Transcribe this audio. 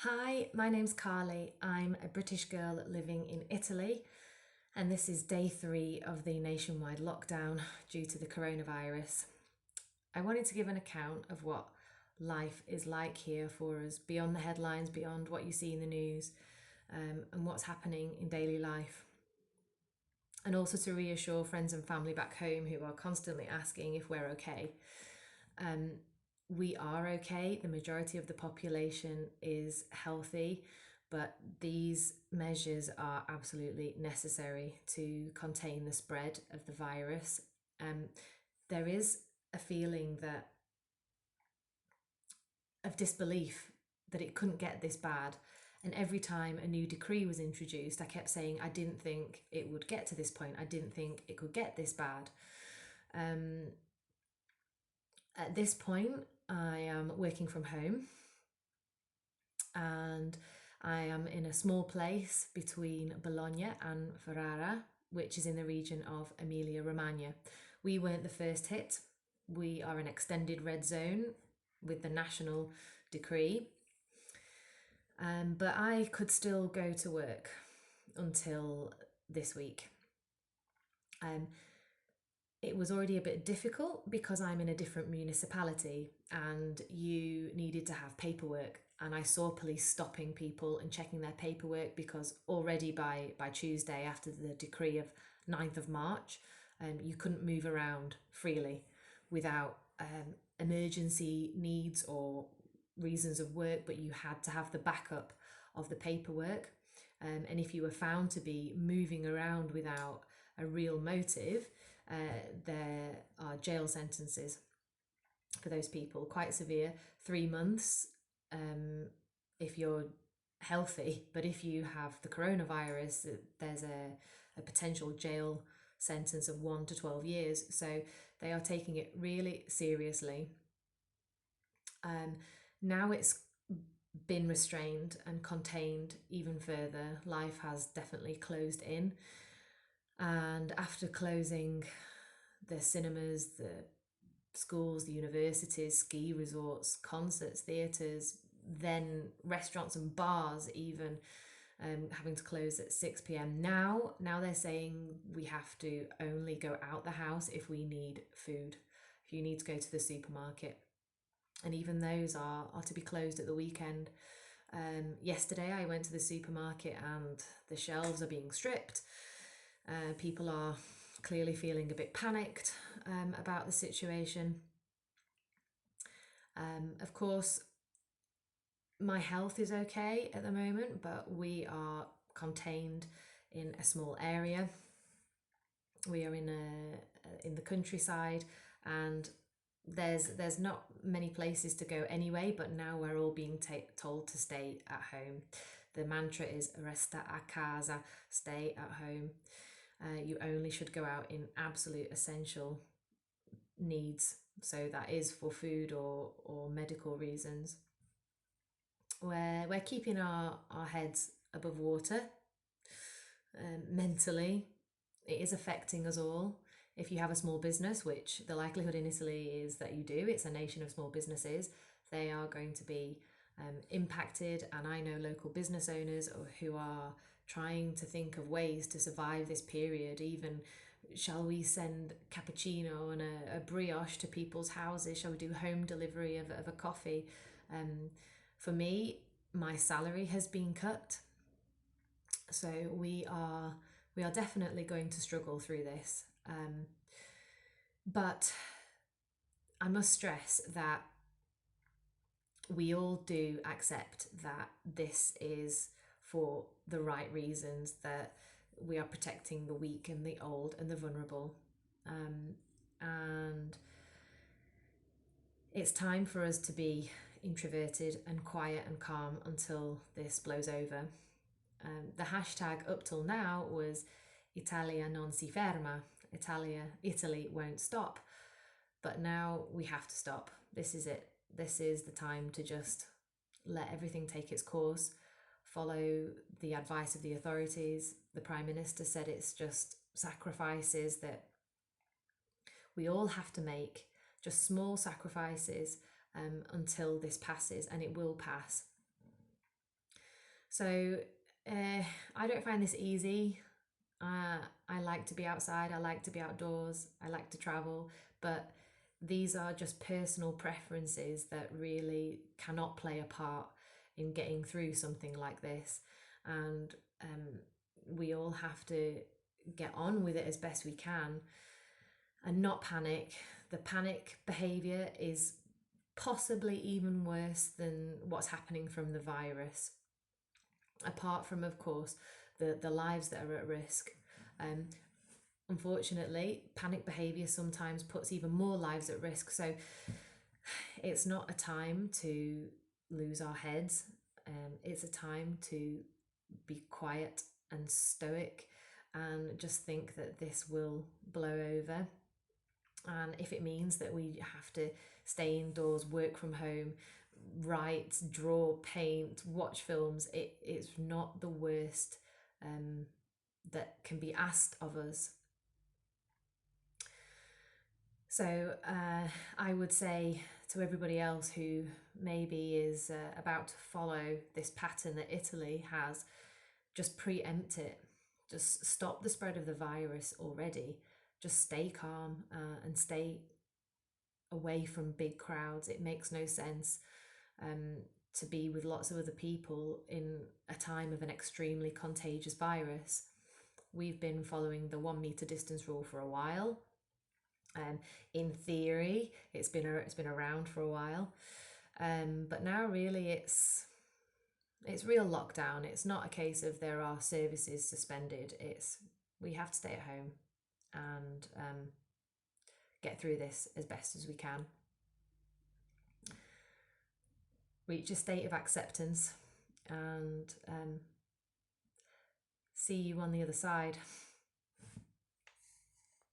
Hi, my name's Carly. I'm a British girl living in Italy, and this is day 3 of the nationwide lockdown due to the coronavirus. I wanted to give an account of what life is like here for us, beyond the headlines, beyond what you see in the news, and what's happening in daily life. And also to reassure friends and family back home who are constantly asking if we're okay. Um, we are okay. The majority of the population is healthy, but these measures are absolutely necessary to contain the spread of the virus. Um, there is a feeling that of disbelief that it couldn't get this bad. And every time a new decree was introduced, I kept saying I didn't think it would get to this point. I didn't think it could get this bad. Um, at this point, I am working from home and I am in a small place between Bologna and Ferrara, which is in the region of Emilia Romagna. We weren't the first hit. We are an extended red zone with the national decree. But I could still go to work until this week. Um, it was already a bit difficult because I'm in a different municipality and you needed to have paperwork. And I saw police stopping people and checking their paperwork because already by Tuesday, after the decree of 9th of March, you couldn't move around freely without emergency needs or reasons of work, but you had to have the backup of the paperwork. And if you were found to be moving around without a real motive, there are jail sentences for those people, quite severe, 3 months if you're healthy. But if you have the coronavirus, there's a potential jail sentence of 1 to 12 years. So they are taking it really seriously. Um, Now it's been restrained and contained even further. Life has definitely closed in. And after closing the cinemas, the schools, the universities, ski resorts, concerts, theatres, then restaurants and bars even having to close at 6 p.m. Now they're saying we have to only go out the house if we need food, if you need to go to the supermarket. And even those are to be closed at the weekend. Yesterday I went to the supermarket and the shelves are being stripped. People are clearly feeling a bit panicked about the situation. Of course, my health is okay at the moment, but we are contained in a small area. We are in the countryside, and there's not many places to go anyway. But now we're all being told to stay at home. The mantra is "Resta a casa," stay at home. You only should go out in absolute essential needs. So that is for food or medical reasons. We're keeping our heads above water mentally. It is affecting us all. If you have a small business, which the likelihood in Italy is that you do, it's a nation of small businesses, they are going to be impacted. And I know local business owners who are trying to think of ways to survive this period. Even, shall we send cappuccino and a brioche to people's houses? Shall we do home delivery of a coffee? Um, for me, my salary has been cut, so we are definitely going to struggle through this. But I must stress that we all do accept that this is for the right reasons, that we are protecting the weak and the old and the vulnerable. And it's time for us to be introverted and quiet and calm until this blows over. The hashtag up till now was Italia non si ferma, Italy won't stop. But now we have to stop. This is it. This is the time to just let everything take its course, follow the advice of the authorities. The Prime Minister said it's just sacrifices that we all have to make, just small sacrifices until this passes, and it will pass. So I don't find this easy. I like to be outside, I like to be outdoors, I like to travel, but these are just personal preferences that really cannot play a part in getting through something like this. And we all have to get on with it as best we can and not panic. The panic behavior is possibly even worse than what's happening from the virus, apart from, of course, the lives that are at risk. Um, Unfortunately, panic behavior sometimes puts even more lives at risk. So it's not a time to lose our heads. It's a time to be quiet and stoic and just think that this will blow over. And if it means that we have to stay indoors, work from home, write, draw, paint, watch films, it's not the worst um, that can be asked of us. So I would say to everybody else who maybe is about to follow this pattern that Italy has, just preempt it. Just stop the spread of the virus already. Just stay calm and stay away from big crowds. It makes no sense um, to be with lots of other people in a time of an extremely contagious virus. We've been following the 1 meter distance rule for a while. Um, in theory, it's been around for a while, but now really it's real lockdown. It's not a case of there are services suspended. It's we have to stay at home and get through this as best as we can. Reach a state of acceptance and see you on the other side.